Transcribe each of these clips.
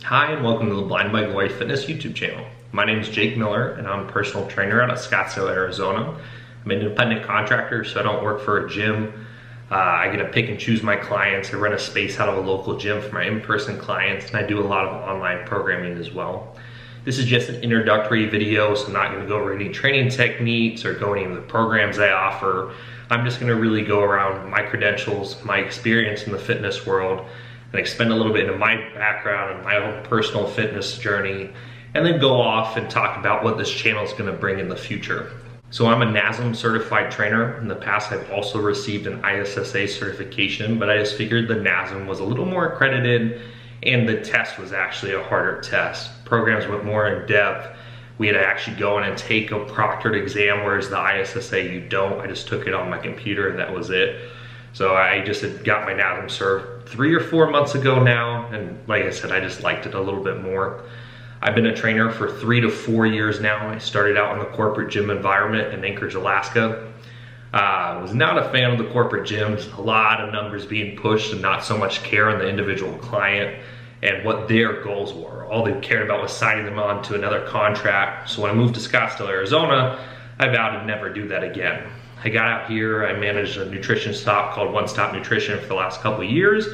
Hi, and welcome to the Blind by Glory Fitness YouTube channel. My name is Jake Miller, and I'm a personal trainer out of Scottsdale, Arizona. I'm an independent contractor, so I don't work for a gym. I get to pick and choose my clients. I rent a space out of a local gym for my in-person clients, and I do a lot of online programming as well. This is just an introductory video, so I'm not going to go over any training techniques or go into the programs I offer. I'm just going to really go around my credentials, my experience in the fitness world, and expand a little bit into my background and my own personal fitness journey, and then go off and talk about what this channel is going to bring in the future. So I'm a NASM certified trainer. In the past, I've also received an ISSA certification, but I just figured the NASM was a little more accredited and the test was actually a harder test. Programs went more in depth. We had to actually go in and take a proctored exam, whereas the ISSA you don't. I just took it on my computer and that was it. So I just had got my NASM cert 3 or 4 months ago now, and like I said, I just liked it a little bit more. I've been a trainer for 3 to 4 years now. I started out in the corporate gym environment in Anchorage, Alaska. I was not a fan of the corporate gyms, a lot of numbers being pushed and not so much care on the individual client and what their goals were. All they cared about was signing them on to another contract. So when I moved to Scottsdale, Arizona, I vowed to never do that again. I got out here, I managed a nutrition stop called One Stop Nutrition for the last couple of years.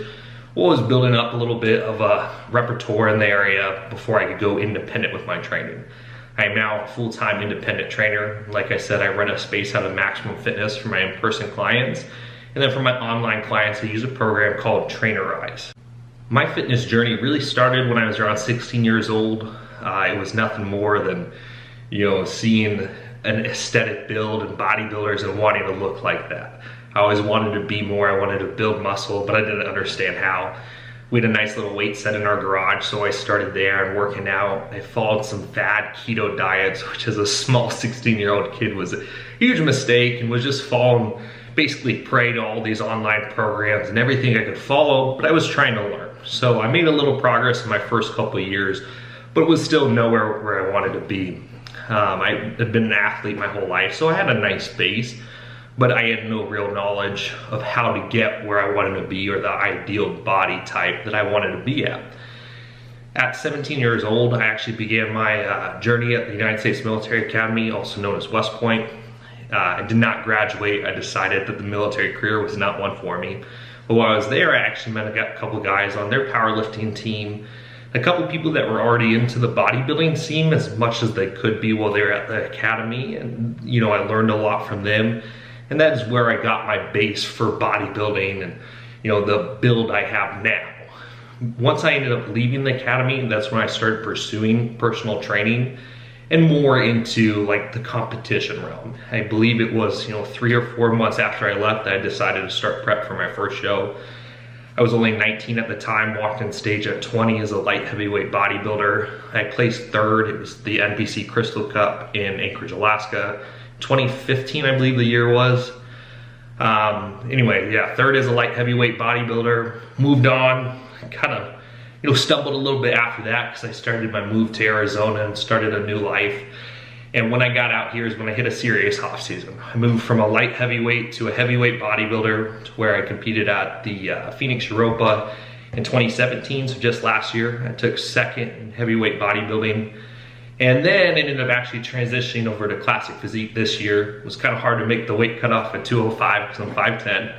Was building up a little bit of a repertoire in the area before I could go independent with my training. I am now a full-time independent trainer. Like I said, I rent a space out of Maximum Fitness for my in-person clients. And then for my online clients, I use a program called Trainerize. My fitness journey really started when I was around 16 years old. It was nothing more than, seeing an aesthetic build and bodybuilders and wanting to look like that. I always wanted to be more, I wanted to build muscle, but I didn't understand how. We had a nice little weight set in our garage, so I started there and working out. I followed some fad keto diets, which as a small 16-year-old kid was a huge mistake, and was just following, basically prey to all these online programs and everything I could follow, but I was trying to learn. So I made a little progress in my first couple of years, but was still nowhere where I wanted to be. I had been an athlete my whole life, so I had a nice base, but I had no real knowledge of how to get where I wanted to be or the ideal body type that I wanted to be at. At 17 years old, I actually began my journey at the United States Military Academy, also known as West Point. I did not graduate. I decided that the military career was not one for me. But while I was there, I actually met a couple guys on their powerlifting team, a couple people that were already into the bodybuilding scene as much as they could be while they were at the academy. And I learned a lot from them. And that is where I got my base for bodybuilding and the build I have now. Once I ended up leaving the academy, that's when I started pursuing personal training and more into like the competition realm. I believe it was 3 or 4 months after I left that I decided to start prep for my first show. I was only 19 at the time, walked on stage at 20 as a light heavyweight bodybuilder. I placed third. It was the NBC Crystal Cup in Anchorage, Alaska. 2015, I believe the year was. Third as a light heavyweight bodybuilder. Moved on, kind of, stumbled a little bit after that because I started my move to Arizona and started a new life. And when I got out here is when I hit a serious off season. I moved from a light heavyweight to a heavyweight bodybuilder to where I competed at the Phoenix Europa in 2017, so just last year. I took second in heavyweight bodybuilding. And then ended up actually transitioning over to classic physique this year. It was kind of hard to make the weight cutoff at 205 because I'm 5'10".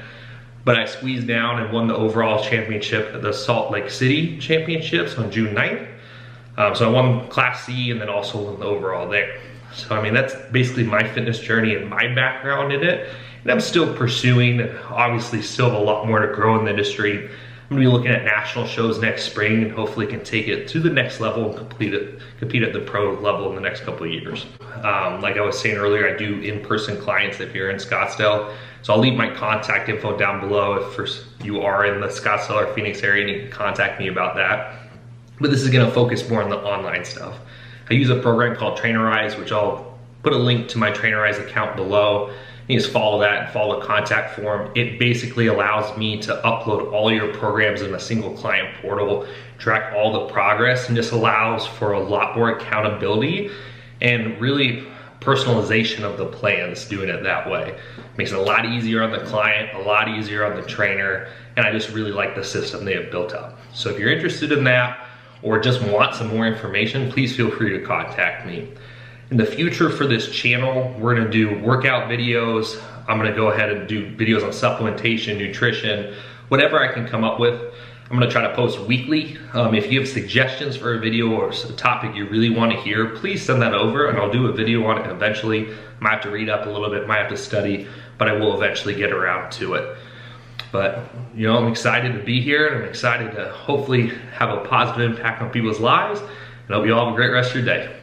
But I squeezed down and won the overall championship at the Salt Lake City Championships on June 9th. So I won Class C and then also won the overall there. So I mean, that's basically my fitness journey and my background in it. And I'm still pursuing, and obviously still have a lot more to grow in the industry. I'm gonna be looking at national shows next spring and hopefully can take it to the next level and compete at the pro level in the next couple of years. Like I was saying earlier, I do in-person clients if you're in Scottsdale. So I'll leave my contact info down below if you are in the Scottsdale or Phoenix area and you can contact me about that. But this is gonna focus more on the online stuff. I use a program called Trainerize, which I'll put a link to my Trainerize account below. You just follow that and follow the contact form. It basically allows me to upload all your programs in a single client portal, track all the progress, and just allows for a lot more accountability and really personalization of the plans doing it that way. Makes it a lot easier on the client, a lot easier on the trainer, and I just really like the system they have built up. So if you're interested in that, or just want some more information, please feel free to contact me. In the future for this channel, we're gonna do workout videos. I'm gonna go ahead and do videos on supplementation, nutrition, whatever I can come up with. I'm gonna try to post weekly. If you have suggestions for a video or a topic you really wanna hear, please send that over and I'll do a video on it eventually. Might have to read up a little bit, might have to study, but I will eventually get around to it. But you know, I'm excited to be here and I'm excited to hopefully have a positive impact on people's lives. And I hope you all have a great rest of your day.